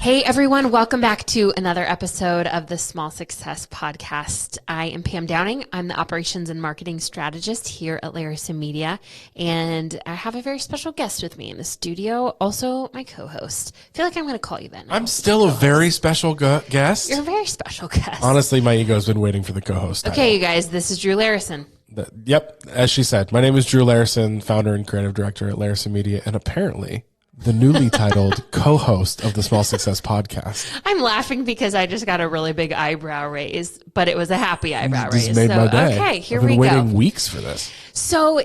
Hey everyone, welcome back to another episode of the Small Success Podcast. I am Pam Downing. I'm the Operations and Marketing Strategist here at Larison Media, and I have a very special guest with me in the studio, also my co-host. I feel like I'm going to call you that now. I'm still a very special guest. You're a very special guest. Honestly, my ego's been waiting for the co-host title. Okay, you guys, this is Drew Larison. Yep, as she said, my name is Drew Larison, founder and creative director at Larison Media, and apparently the newly titled co-host of the Small Success Podcast. I'm laughing because I just got a really big eyebrow raise, but it was a happy eyebrow raise. This made my day. Okay, here I've been we go. waiting weeks for this. So,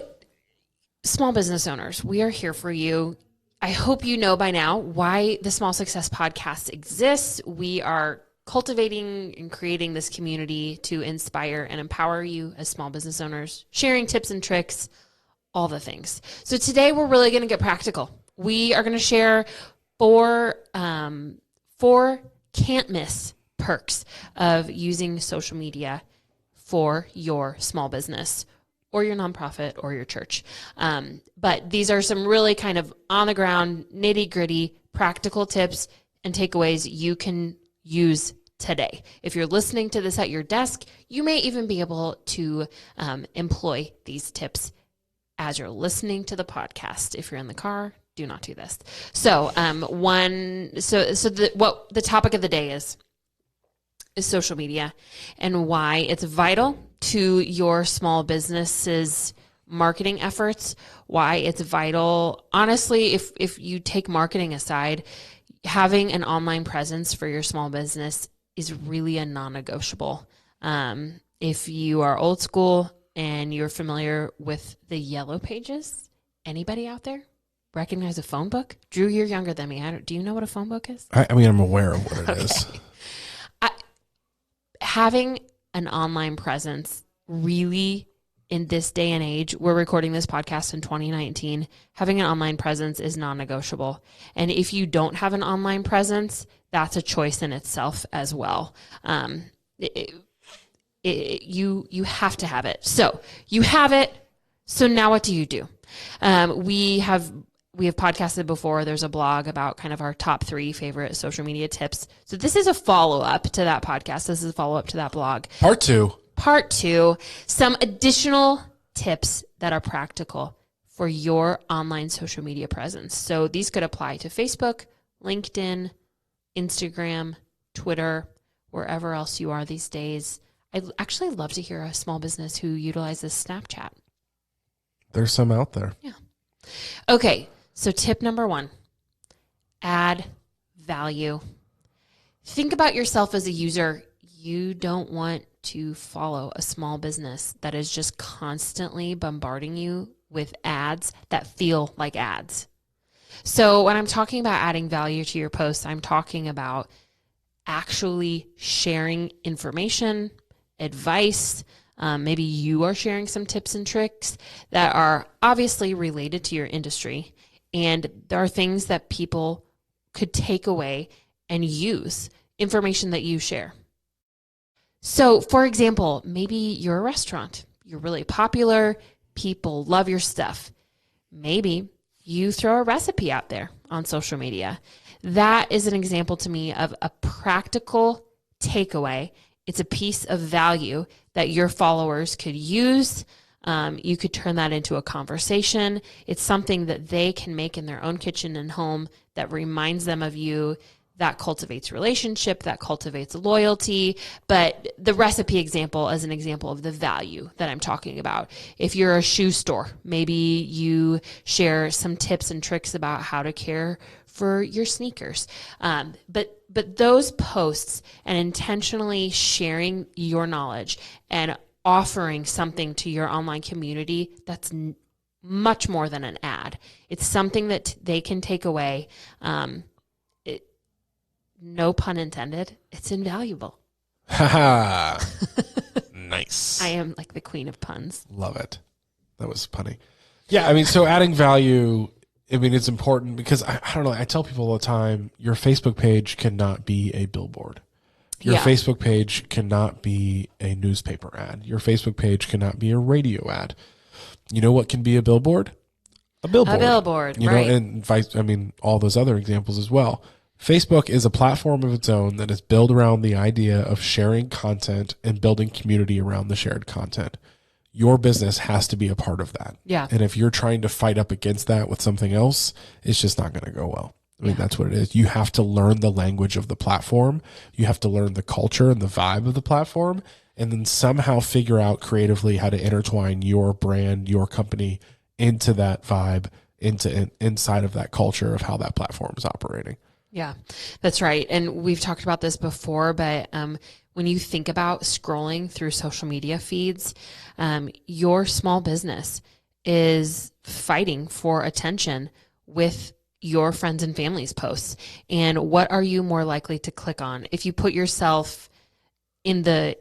small business owners, we are here for you. I hope you know by now why the Small Success Podcast exists. We are cultivating and creating this community to inspire and empower you as small business owners, sharing tips and tricks, all the things. So today we're really going to get practical. We are going to share four can't miss perks of using social media for your small business or your nonprofit or your church. But these are some really kind of on the ground, nitty gritty, practical tips and takeaways you can use today. If you're listening to this at your desk, you may even be able to employ these tips as you're listening to the podcast. If you're in the car, do not do this. So the topic of the day is social media and why it's vital to your small business's marketing efforts, why it's vital. Honestly, if you take marketing aside, having an online presence for your small business is really a non-negotiable. If you are old school and you're familiar with the Yellow Pages, anybody out there recognize a phone book? Drew, you're younger than me. Do you know what a phone book is? I mean, I'm aware of what it is. Having an online presence really, in this day and age, we're recording this podcast in 2019, having an online presence is non-negotiable. And if you don't have an online presence, that's a choice in itself as well. You have to have it. So you have it. So now what do you do? We have podcasted before. There's a blog about kind of our top 3 favorite social media tips. So this is a follow-up to that podcast. This is a follow-up to that blog. Part 2, some additional tips that are practical for your online social media presence. So these could apply to Facebook, LinkedIn, Instagram, Twitter, wherever else you are these days. I'd actually love to hear a small business who utilizes Snapchat. There's some out there. Yeah. Okay. So tip number 1, add value. Think about yourself as a user. You don't want to follow a small business that is just constantly bombarding you with ads that feel like ads. So when I'm talking about adding value to your posts, I'm talking about actually sharing information, advice. Maybe you are sharing some tips and tricks that are obviously related to your industry. And there are things that people could take away and use, information that you share. So, for example, maybe you're a restaurant. You're really popular. People love your stuff. Maybe you throw a recipe out there on social media. That is an example to me of a practical takeaway. It's a piece of value that your followers could use. You could turn that into a conversation. It's something that they can make in their own kitchen and home that reminds them of you, that cultivates relationship, that cultivates loyalty. But the recipe example is an example of the value that I'm talking about. If you're a shoe store, maybe you share some tips and tricks about how to care for your sneakers. But those posts and intentionally sharing your knowledge and offering something to your online community that's much more than an ad. It's something that they can take away. No pun intended. It's invaluable. Ha Nice. I am like the queen of puns. Love it. That was punny. Yeah, I mean, so adding value, I mean, it's important because I don't know. I tell people all the time, your Facebook page cannot be a billboard. Your Facebook page cannot be a newspaper ad. Your Facebook page cannot be a radio ad. You know what can be a billboard? A billboard. A billboard, you right. know, and all those other examples as well. Facebook is a platform of its own that is built around the idea of sharing content and building community around the shared content. Your business has to be a part of that. Yeah. And if you're trying to fight up against that with something else, it's just not going to go well. I mean, that's what it is. You have to learn the language of the platform. You have to learn the culture and the vibe of the platform, and then somehow figure out creatively how to intertwine your brand, your company into that vibe, inside of that culture of how that platform is operating. Yeah, that's right. And we've talked about this before, but when you think about scrolling through social media feeds, your small business is fighting for attention with your friends and family's posts. And what are you more likely to click on? If you put yourself in the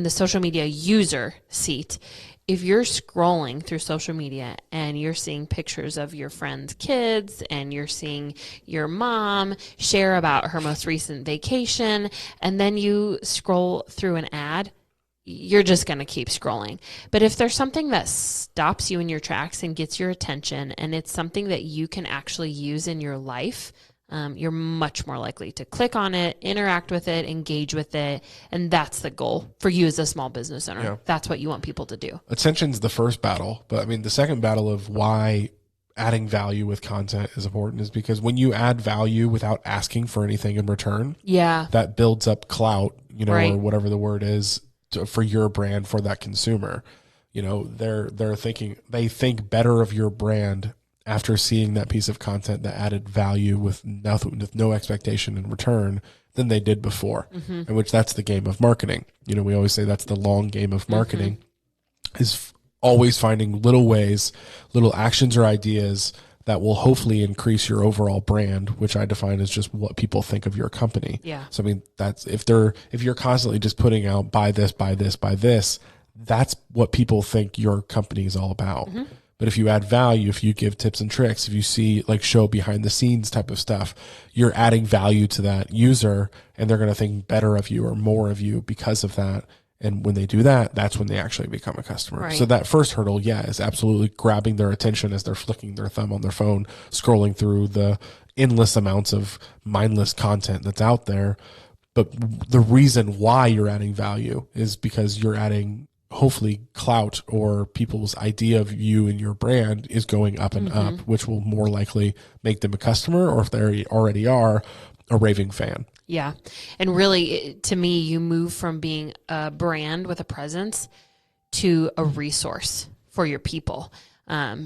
social media user seat, if you're scrolling through social media and you're seeing pictures of your friends' kids and you're seeing your mom share about her most recent vacation, and then you scroll through an ad, you're just going to keep scrolling. But if there's something that stops you in your tracks and gets your attention, and it's something that you can actually use in your life, you're much more likely to click on it, interact with it, engage with it. And that's the goal for you as a small business owner. Yeah. That's what you want people to do. Attention's the first battle. But I mean, the second battle of why adding value with content is important is because when you add value without asking for anything in return, that builds up clout, or whatever the word is for your brand, for that consumer. They think better of your brand after seeing that piece of content that added value with no expectation in return than they did before. Mm-hmm. In which that's the game of marketing. We always say that's the long game of marketing, is always finding little ways, little actions or ideas that will hopefully increase your overall brand, which I define as just what people think of your company. Yeah. So I mean, that's if you're constantly just putting out buy this, buy this, buy this, that's what people think your company is all about. Mm-hmm. But if you add value, if you give tips and tricks, if you see show behind the scenes type of stuff, you're adding value to that user, and they're going to think better of you or more of you because of that. And when they do that, that's when they actually become a customer. Right. So that first hurdle, is absolutely grabbing their attention as they're flicking their thumb on their phone, scrolling through the endless amounts of mindless content that's out there. But the reason why you're adding value is because you're adding hopefully clout, or people's idea of you and your brand is going up and up, which will more likely make them a customer, or if they already are, a raving fan. Yeah. And really, to me, you move from being a brand with a presence to a resource for your people.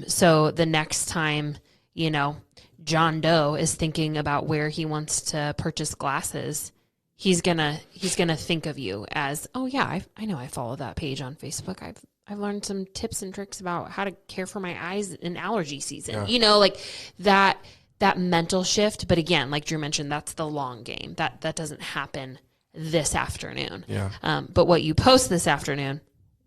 So the next time, John Doe is thinking about where he wants to purchase glasses, he's gonna think of you as, oh yeah, I know I follow that page on Facebook. I've learned some tips and tricks about how to care for my eyes in allergy season. Yeah. That mental shift. But again, like Drew mentioned, that's the long game. That doesn't happen this afternoon. Yeah. But what you post this afternoon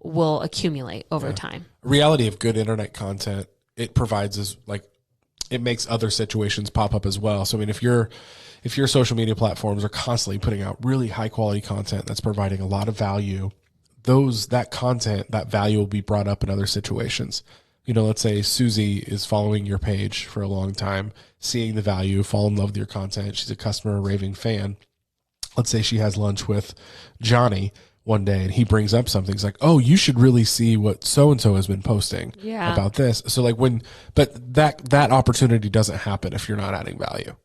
will accumulate over time. Reality of good internet content, it provides us it makes other situations pop up as well. So I mean, if your social media platforms are constantly putting out really high quality content that's providing a lot of value, that content, that value will be brought up in other situations. Let's say Susie is following your page for a long time, seeing the value, fall in love with your content. She's a customer, a raving fan. Let's say she has lunch with Johnny one day and he brings up something. He's like, oh, you should really see what so-and-so has been posting about this. So but that opportunity doesn't happen if you're not adding value,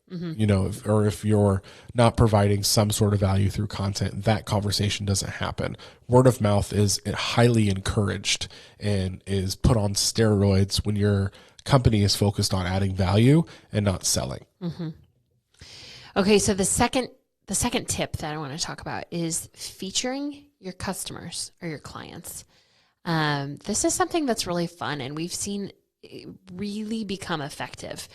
or if you're not providing some sort of value through content, that conversation doesn't happen. Word of mouth is highly encouraged and is put on steroids when your company is focused on adding value and not selling. Mm-hmm. Okay. So the second tip that I want to talk about is featuring your customers or your clients. This is something that's really fun, and we've seen it really become effective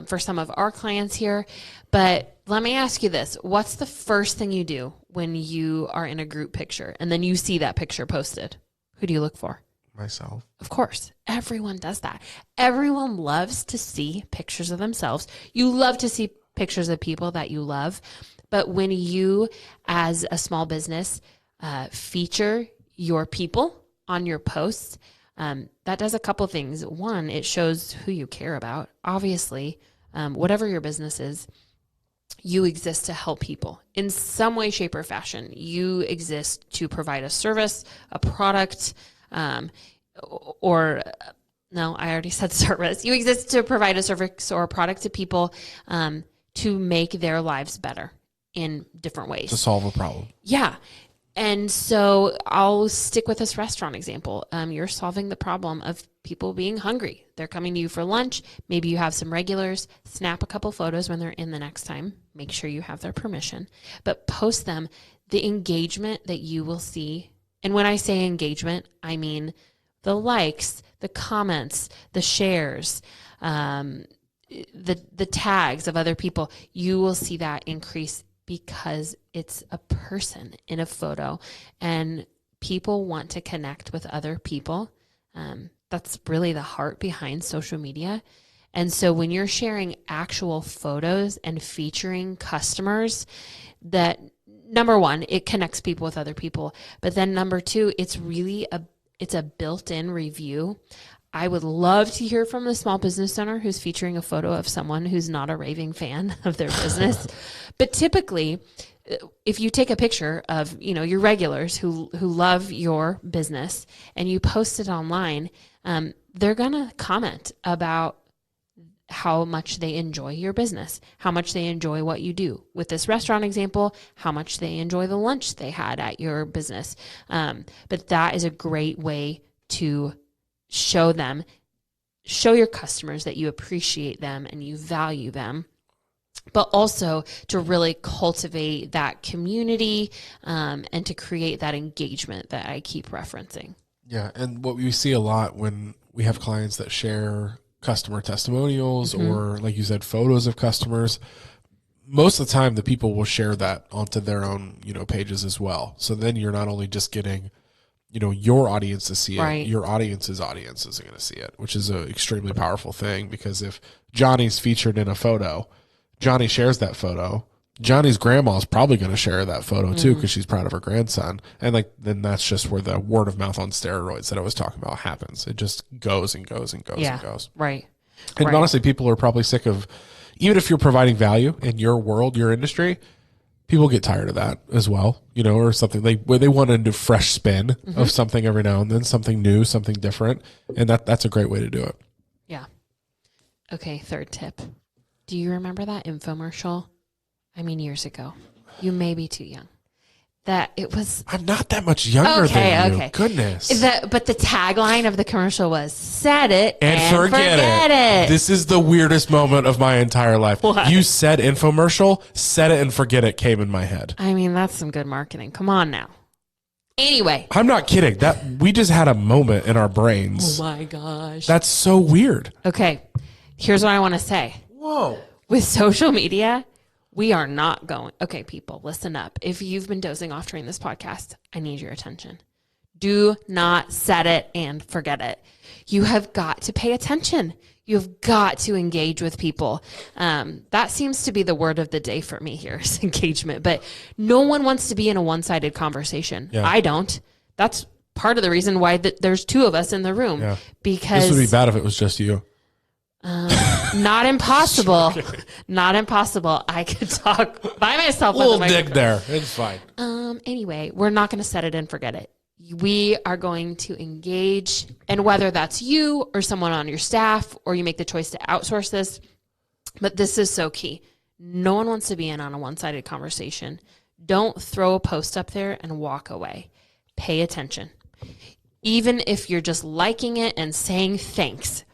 for some of our clients here. But let me ask you this. What's the first thing you do when you are in a group picture and then you see that picture posted? Who do you look for? Myself. Of course. Everyone does that. Everyone loves to see pictures of themselves. You love to see pictures of people that you love. But when you, as a small business, feature your people on your posts, that does a couple things. One, it shows who you care about, obviously, whatever your business is, you exist to help people in some way, shape, or fashion. You exist to provide a service, a product, or no, I already said service. You exist to provide a service or a product to people to make their lives better in different ways. To solve a problem. Yeah. And so I'll stick with this restaurant example. You're solving the problem of people being hungry. They're coming to you for lunch. Maybe you have some regulars. Snap a couple photos when they're in the next time. Make sure you have their permission. But post them. The engagement that you will see, and when I say engagement, I mean the likes, the comments, the shares, the tags of other people. You will see that increase because it's a person in a photo and people want to connect with other people. That's really the heart behind social media. And so when you're sharing actual photos and featuring customers, that number one, it connects people with other people. But then number two, it's a built-in review. I would love to hear from the small business owner who's featuring a photo of someone who's not a raving fan of their business. But typically, if you take a picture of, your regulars who love your business and you post it online, they're going to comment about how much they enjoy your business, how much they enjoy what you do. With this restaurant example, how much they enjoy the lunch they had at your business. But that is a great way to show your customers that you appreciate them and you value them, but also to really cultivate that community and to create that engagement that I keep referencing. Yeah. And what we see a lot when we have clients that share customer testimonials or, like you said, photos of customers, most of the time the people will share that onto their own, pages as well. So then you're not only just getting your audience to see it, your audience's audience is going to see it, which is an extremely powerful thing, because if Johnny's featured in a photo, Johnny shares that photo, Johnny's grandma is probably going to share that photo too, because she's proud of her grandson. And then that's just where the word of mouth on steroids that I was talking about happens. It just goes and goes and goes and goes. Right. And honestly, people are probably sick of, even if you're providing value in your world, your industry, people get tired of that as well, or something where they want a new fresh spin of something every now and then, something new, something different. And that's a great way to do it. Yeah. Okay. Third tip. Do you remember that infomercial? Years ago. You may be too young. I'm not that much younger than you. Okay. Goodness. But the tagline of the commercial was, set it and forget it. This is the weirdest moment of my entire life. What? You said infomercial, set it and forget it came in my head. That's some good marketing. Come on now. Anyway. I'm not kidding. We just had a moment in our brains. Oh my gosh. That's so weird. Okay. Here's what I want to say. Whoa. With social media, we are not going. Okay, people, listen up. If you've been dozing off during this podcast, I need your attention. Do not set it and forget it. You have got to pay attention. You've got to engage with people. That seems to be the word of the day for me here is engagement. But no one wants to be in a one-sided conversation. Yeah. I don't. That's part of the reason why there's two of us in the room. Yeah. Because this would be bad if it was just you. Not impossible. Not impossible. I could talk by myself. We'll dig there. It's fine. Anyway, we're not going to set it and forget it. We are going to engage, and whether that's you or someone on your staff, or you make the choice to outsource this, but this is so key. No one wants to be in on a one-sided conversation. Don't throw a post up there and walk away. Pay attention. Even if you're just liking it and saying thanks,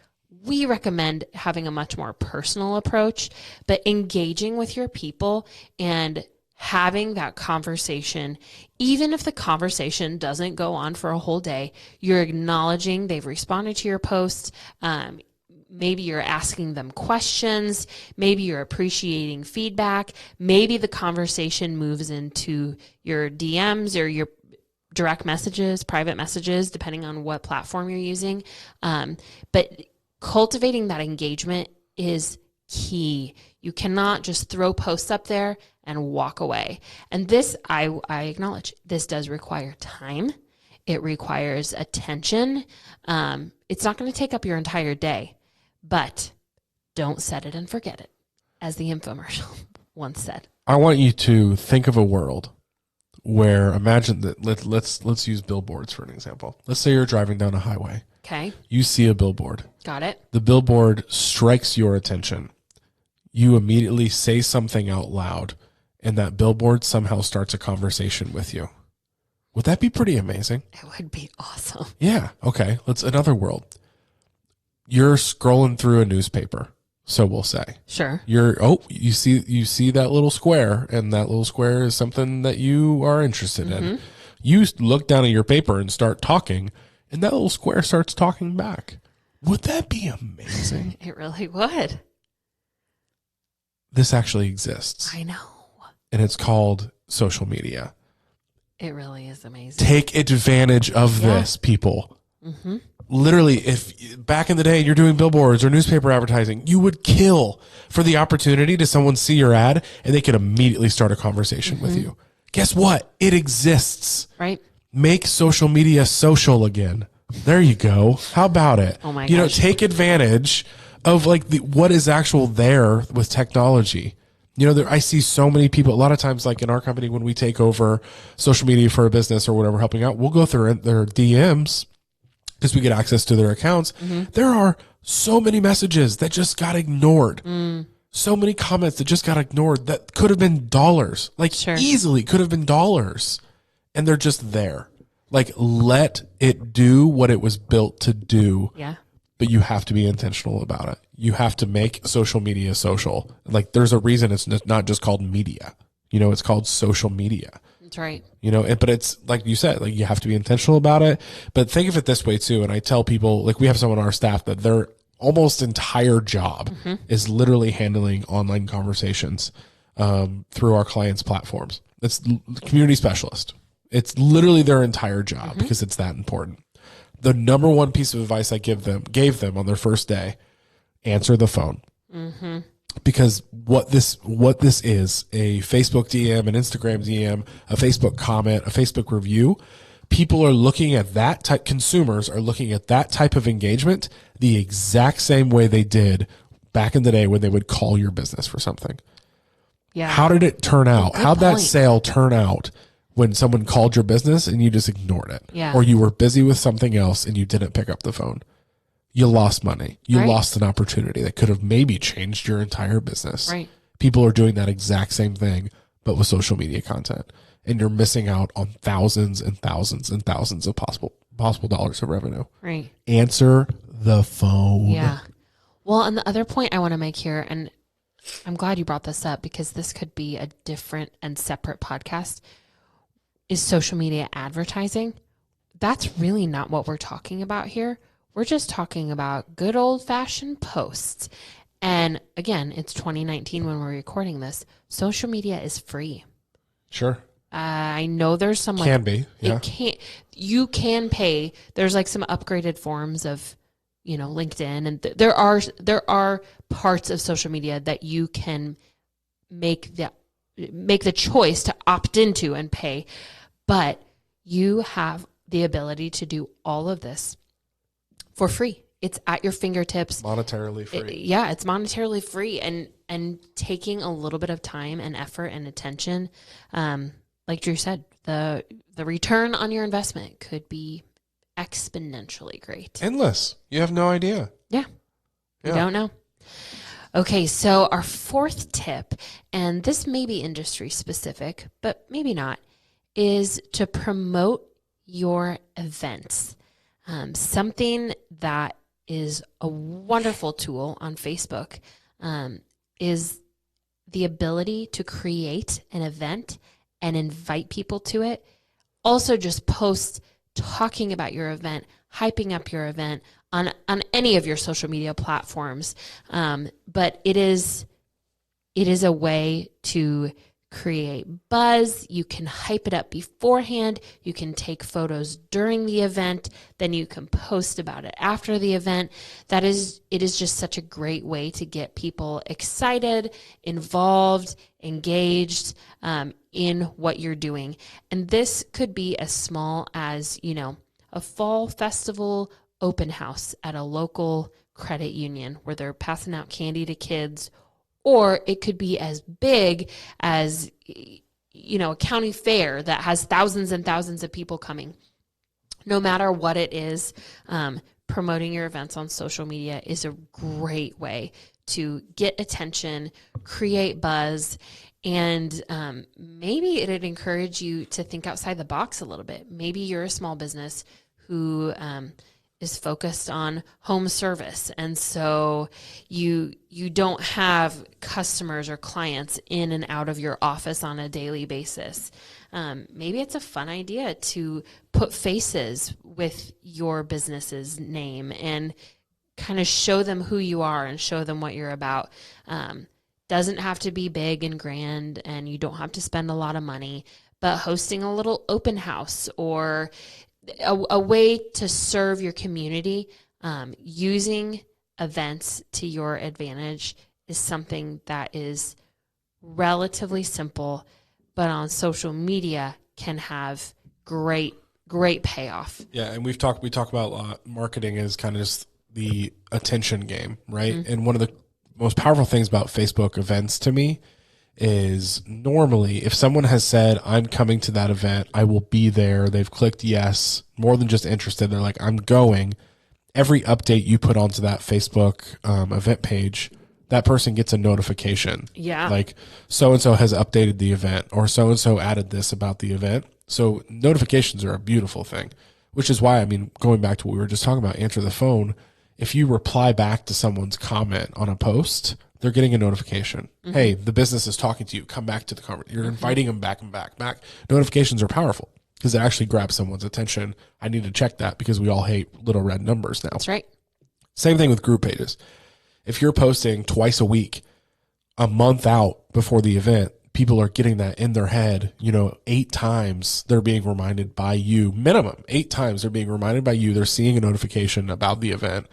we recommend having a much more personal approach, but engaging with your people and having that conversation, even if the conversation doesn't go on for a whole day, you're acknowledging they've responded to your post. Maybe you're asking them questions. Maybe you're appreciating feedback. Maybe the conversation moves into your DMs or your direct messages, private messages, depending on what platform you're using. But cultivating that engagement is key. You cannot just throw posts up there and walk away. And this, I acknowledge, this does require time. It requires attention. It's not going to take up your entire day, but Don't set it and forget it, as the infomercial once said. I want you to think of a world where, imagine that, let's use billboards for an example. Let's say you're driving down a highway. Okay. You see a billboard. Got it. The billboard strikes your attention. You immediately say something out loud, and that billboard somehow starts a conversation with you. Would that be pretty amazing? It would be awesome. Yeah. Okay. Let's another world. You're scrolling through a newspaper, so we'll say. Sure. You see that little square, and that little square is something that you are interested in. You look down at your paper and start talking, and that little square starts talking back. Would that be amazing? It really would. This actually exists. I know. And it's called social media. It really is amazing. Take advantage of this, people. Mm-hmm. Literally, if back in the day you're doing billboards or newspaper advertising, you would kill for the opportunity to someone see your ad and they could immediately start a conversation with you. Guess what? It exists. Right. Make social media social again. There you go. How about it? Oh my gosh. Take advantage of like what is actual there with technology. I see so many people, a lot of times, like in our company, when we take over social media for a business or whatever, helping out, we'll go through their DMs because we get access to their accounts. There are so many messages that just got ignored. So many comments that just got ignored that could have been dollars, easily could have been dollars. And they're just there. Like, let it do what it was built to do. Yeah. But you have to be intentional about it. You have to make social media social. Like, there's a reason it's not just called media. It's called social media. That's right. But it's like you said, like, you have to be intentional about it. But think of it this way too. And I tell people, like, we have someone on our staff that their almost entire job is literally handling online conversations through our clients' platforms. It's community specialist. It's literally their entire job because it's that important. The number one piece of advice I gave them on their first day: answer the phone. Because what this is, a Facebook DM, an Instagram DM, a Facebook comment, a Facebook review, people are looking at that type, consumers are looking at that type of engagement the exact same way they did back in the day when they would call your business for something. Yeah. How did it turn out? Good How'd that point. sale turn out when someone called your business and you just ignored it? Yeah. Or you were busy with something else and you didn't pick up the phone? You lost money. You Right. lost an opportunity that could have maybe changed your entire business. Right. People are doing that exact same thing, but with social media content. And you're missing out on thousands and thousands and thousands of possible dollars of revenue. Right. Answer the phone. Yeah. Well, and the other point I want to make here, and I'm glad you brought this up because this could be a different and separate podcast, is social media advertising. That's really not what we're talking about here. We're just talking about good old-fashioned posts. And again, it's 2019 when we're recording this. Social media is free. Sure. I know there's some Can be. Yeah. You can pay. There's like some upgraded forms of, LinkedIn, and there are parts of social media that you can make the choice to opt into and pay, but you have the ability to do all of this for free. It's at your fingertips. Monetarily free. It's monetarily free, and taking a little bit of time and effort and attention. Like Drew said, the return on your investment could be exponentially great. Endless. You have no idea. Yeah. You don't know. Okay, so our fourth tip, and this may be industry specific, but maybe not, is to promote your events. Something that is a wonderful tool on Facebook is the ability to create an event and invite people to it. Also, just post talking about your event, hyping up your event on any of your social media platforms. But it is a way to create buzz. You can hype it up beforehand. You can take photos during the event. Then you can post about it after the event. It is just such a great way to get people excited, involved, engaged in what you're doing. And this could be as small as, a fall festival open house at a local credit union where they're passing out candy to kids, or it could be as big as, a county fair that has thousands and thousands of people coming. No matter what it is, promoting your events on social media is a great way to get attention, create buzz, and maybe it'd encourage you to think outside the box a little bit. Maybe you're a small business who is focused on home service, and so you don't have customers or clients in and out of your office on a daily basis. Maybe it's a fun idea to put faces with your business's name and kind of show them who you are and show them what you're about. Doesn't have to be big and grand, and you don't have to spend a lot of money, but hosting a little open house or a way to serve your community, using events to your advantage is something that is relatively simple, but on social media can have great payoff. Yeah, and we talk about marketing as kind of just the attention game, right? Mm-hmm. And one of the most powerful things about Facebook events to me is normally if someone has said, I'm coming to that event, I will be there, they've clicked yes, more than just interested, they're like, I'm going. Every update you put onto that Facebook event page, that person gets a notification. Yeah. Like, so-and-so has updated the event, or so-and-so added this about the event. So notifications are a beautiful thing, which is why, going back to what we were just talking about, answer the phone, if you reply back to someone's comment on a post, they're getting a notification. Mm-hmm. Hey, the business is talking to you. Come back to the conversation. You're inviting them back and back. Notifications are powerful because it actually grabs someone's attention. I need to check that because we all hate little red numbers now. That's right. Same thing with group pages. If you're posting twice a week, a month out before the event, people are getting that in their head, 8 times they're being reminded by you, minimum 8 times they're being reminded by you. They're seeing a notification about the event.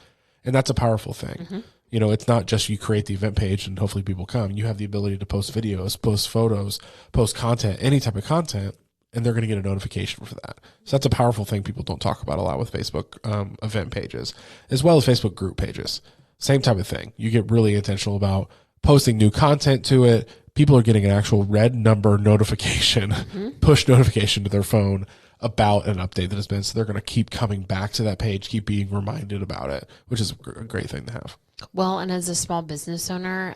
And that's a powerful thing. Mm-hmm. It's not just you create the event page and hopefully people come. You have the ability to post videos, post photos, post content, any type of content, and they're going to get a notification for that. So that's a powerful thing people don't talk about a lot with Facebook event pages, as well as Facebook group pages. Same type of thing. You get really intentional about posting new content to it. People are getting an actual red number notification, mm-hmm. push notification to their phone about an update that has been. So they're going to keep coming back to that page, keep being reminded about it, which is a great thing to have. Well, and as a small business owner,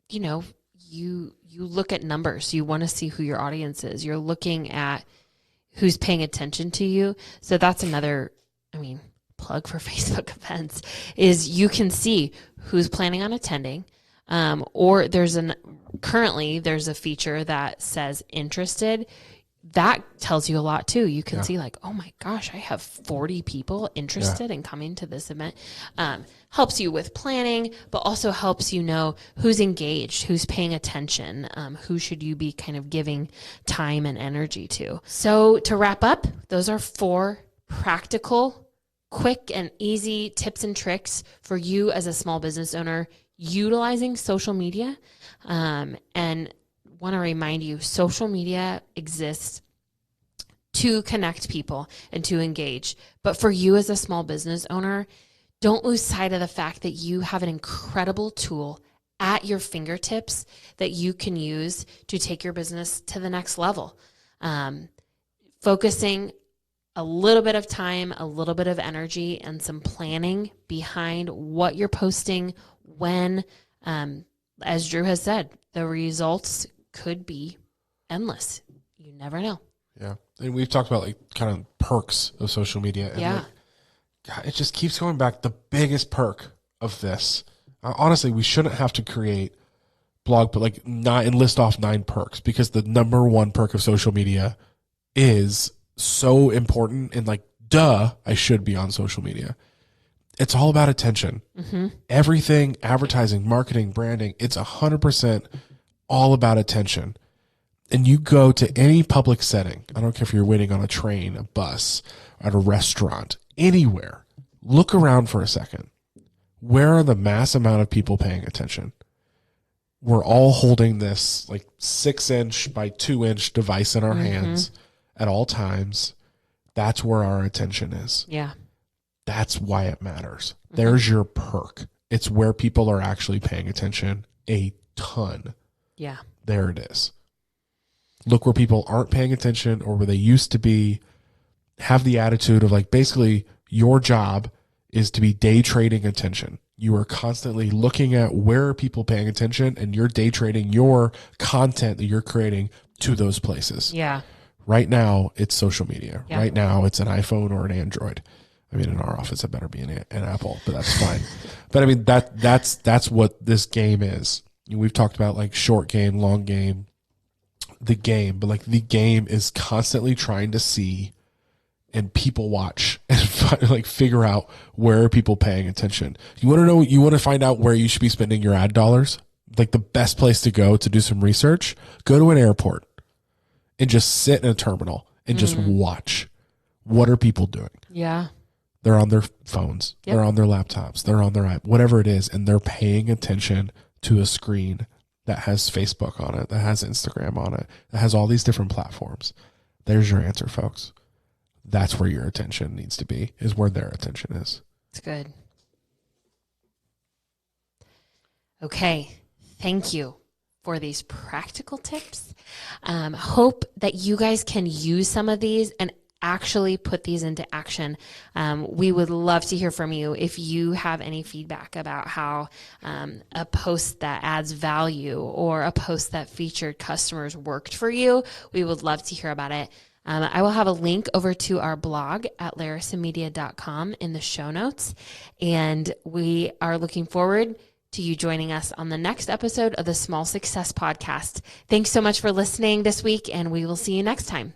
you look at numbers. You want to see who your audience is. You're looking at who's paying attention to you. So that's another, plug for Facebook events is you can see who's planning on attending. Or currently there's a feature that says interested. That tells you a lot too. You can see like, oh my gosh, I have 40 people interested in coming to this event. Helps you with planning, but also helps you know who's engaged, who's paying attention, who should you be kind of giving time and energy to. So to wrap up, those are 4 practical, quick and easy tips and tricks for you as a small business owner utilizing social media. And want to remind you, social media exists to connect people and to engage. But for you as a small business owner, don't lose sight of the fact that you have an incredible tool at your fingertips that you can use to take your business to the next level. Focusing a little bit of time, a little bit of energy, and some planning behind what you're posting when, as Drew has said, the results could be endless. You never know. Yeah. And we've talked about like kind of perks of social media. And yeah. God, it just keeps going back. The biggest perk of this, honestly, we shouldn't have to create blog, but like and list off 9 perks, because the number one perk of social media is so important and like, I should be on social media. It's all about attention. Mm-hmm. Everything, advertising, marketing, branding, it's 100% all about attention. And you go to any public setting, I don't care if you're waiting on a train, a bus, at a restaurant, anywhere, look around for a second. Where are the mass amount of people paying attention? We're all holding this like 6-inch by 2-inch device in our hands at all times. That's where our attention is. Yeah. That's why it matters. There's your perk. It's where people are actually paying attention a ton. Yeah. There it is. Look where people aren't paying attention or where they used to be. Have the attitude of like, basically your job is to be day trading attention. You are constantly looking at where are people paying attention, and you're day trading your content that you're creating to those places. Yeah. Right now it's social media. Yeah. Right now it's an iPhone or an Android. I mean, in our office, it better be an Apple, but that's fine. But I mean, that's what this game is. We've talked about like short game, long game, the game, but like the game is constantly trying to see and people watch and like figure out where are people paying attention. You want to know, you want to find out where you should be spending your ad dollars? Like the best place to go to do some research, go to an airport and just sit in a terminal and just watch. What are people doing? Yeah. They're on their phones. Yep. They're on their laptops. They're on their iPad, whatever it is. And they're paying attention to a screen that has Facebook on it, that has Instagram on it, that has all these different platforms. There's your answer, folks. That's where your attention needs to be, is where their attention is. It's good. Okay. Thank you for these practical tips. Hope that you guys can use some of these and actually put these into action. We would love to hear from you if you have any feedback about how a post that adds value or a post that featured customers worked for you. We would love to hear about it. I will have a link over to our blog at larisamedia.com in the show notes. And we are looking forward to you joining us on the next episode of the Small Success Podcast. Thanks so much for listening this week, and we will see you next time.